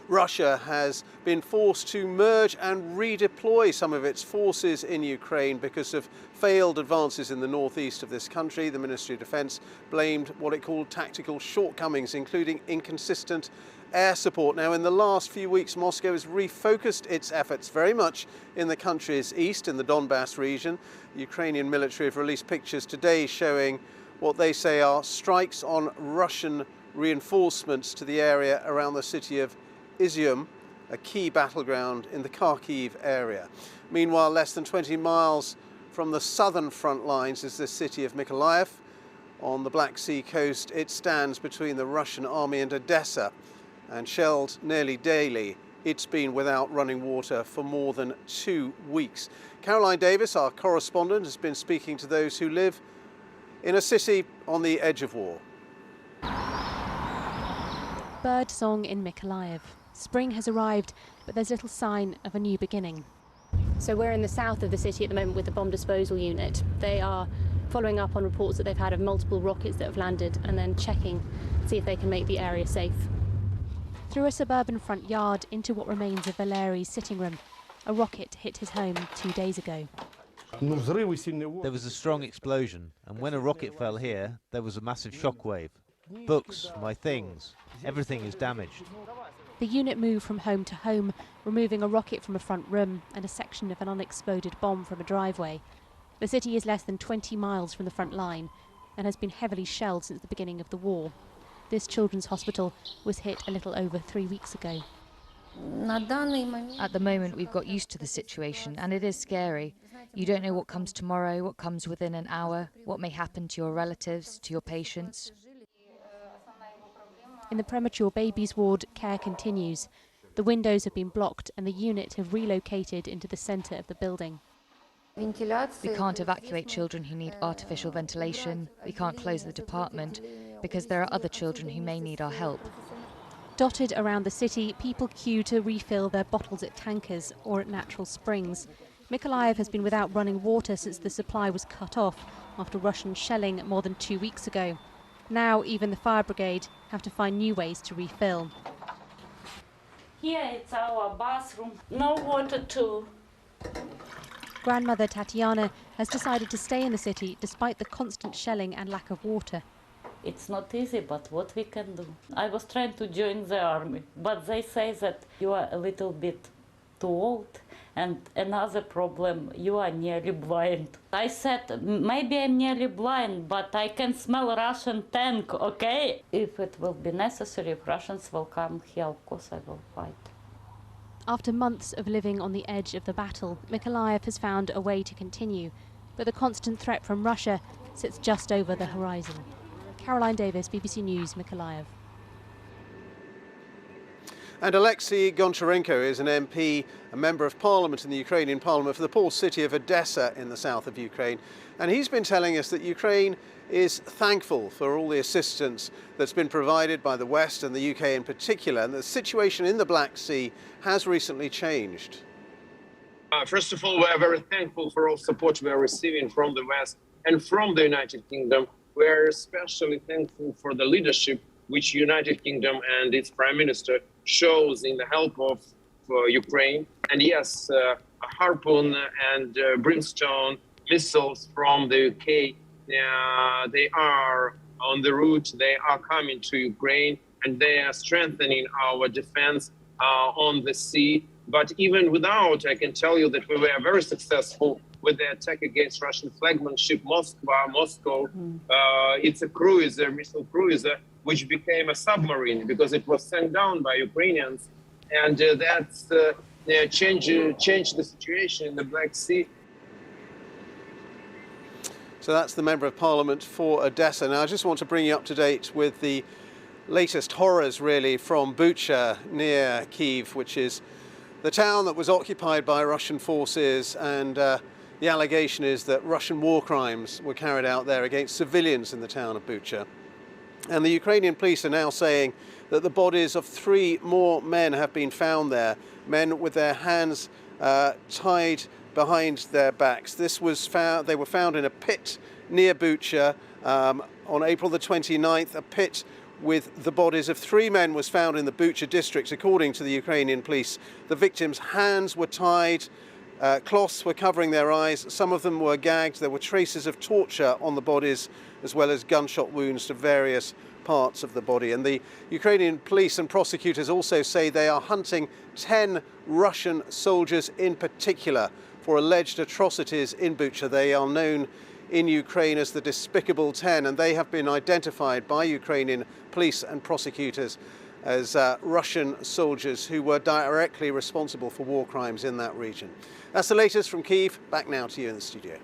Russia has been forced to merge and redeploy some of its forces in Ukraine because of failed advances in the northeast of this country. The Ministry of Defence blamed what it called tactical shortcomings, including inconsistent air support. Now, in the last few weeks, Moscow has refocused its efforts very much in the country's east, in the Donbass region. The Ukrainian military have released pictures today showing what they say are strikes on Russian reinforcements to the area around the city of Izium, a key battleground in the Kharkiv area. Meanwhile, less than 20 miles from the southern front lines is the city of Mykolaiv. On the Black Sea coast, it stands between the Russian army and Odessa, and shelled nearly daily. It's been without running water for more than 2 weeks. Caroline Davis, our correspondent, has been speaking to those who live in a city on the edge of war. Bird song in Mykolaiv. Spring has arrived, but there's little sign of a new beginning. So we're in the south of the city at the moment with the bomb disposal unit. They are following up on reports that they've had of multiple rockets that have landed and then checking to see if they can make the area safe. Through a suburban front yard into what remains of Valeri's sitting room, a rocket hit his home 2 days ago. There was a strong explosion, and when a rocket fell here, there was a massive shockwave. Books, my things, everything is damaged. The unit moved from home to home, removing a rocket from a front room and a section of an unexploded bomb from a driveway. The city is less than 20 miles from the front line and has been heavily shelled since the beginning of the war. This children's hospital was hit a little over 3 weeks ago. At the moment, we've got used to the situation, and it is scary. You don't know what comes tomorrow, what comes within an hour, what may happen to your relatives, to your patients. In the premature babies ward, care continues. The windows have been blocked and the unit have relocated into the centre of the building. We can't evacuate children who need artificial ventilation. We can't close the department because there are other children who may need our help. Dotted around the city, people queue to refill their bottles at tankers or at natural springs. Mykolaiv has been without running water since the supply was cut off after Russian shelling more than 2 weeks ago. Now even the fire brigade have to find new ways to refill. Here it's our bathroom, no water too. Grandmother Tatiana has decided to stay in the city despite the constant shelling and lack of water. It's not easy, but what we can do. I was trying to join the army, but they say that you are a little bit too old, and another problem, you are nearly blind. I said, maybe I'm nearly blind, but I can smell Russian tank, okay? If it will be necessary, if Russians will come here, of course I will fight. After months of living on the edge of the battle, Mykolaiv has found a way to continue, but the constant threat from Russia sits just over the horizon. Caroline Davis, BBC News, Mykolaiv. And Alexei Goncharenko is an MP, a member of parliament in the Ukrainian parliament for the port city of Odessa in the south of Ukraine. And he's been telling us that Ukraine is thankful for all the assistance that's been provided by the West and the UK in particular, and the situation in the Black Sea has recently changed. First of all, we are very thankful for all support we are receiving from the West and from the United Kingdom. We are especially thankful for the leadership which United Kingdom and its Prime Minister shows in the help of Ukraine. And yes, Harpoon and Brimstone missiles from the UK, they are on the route, they are coming to Ukraine, and they are strengthening our defense on the sea. But even without, I can tell you that we were very successful with the attack against Russian flagman ship Moscow. It's a cruiser, missile cruiser, which became a submarine because it was sent down by Ukrainians. And that's changed the situation in the Black Sea. So that's the Member of Parliament for Odessa. Now, I just want to bring you up to date with the latest horrors, really, from Bucha near Kyiv, which is the town that was occupied by Russian forces, and the allegation is that Russian war crimes were carried out there against civilians in the town of Bucha. And the Ukrainian police are now saying that the bodies of 3 more men have been found there, men with their hands tied behind their backs. They were found in a pit near Bucha on April the 29th, a pit with the bodies of 3 men was found in the Bucha district, according to the Ukrainian police. The victims' hands were tied, cloths were covering their eyes, some of them were gagged. There were traces of torture on the bodies, as well as gunshot wounds to various parts of the body. And the Ukrainian police and prosecutors also say they are hunting 10 Russian soldiers in particular for alleged atrocities in Bucha. They are known in Ukraine as the Despicable 10, and they have been identified by Ukrainian police and prosecutors as Russian soldiers who were directly responsible for war crimes in that region. That's the latest from Kyiv. Back now to you in the studio.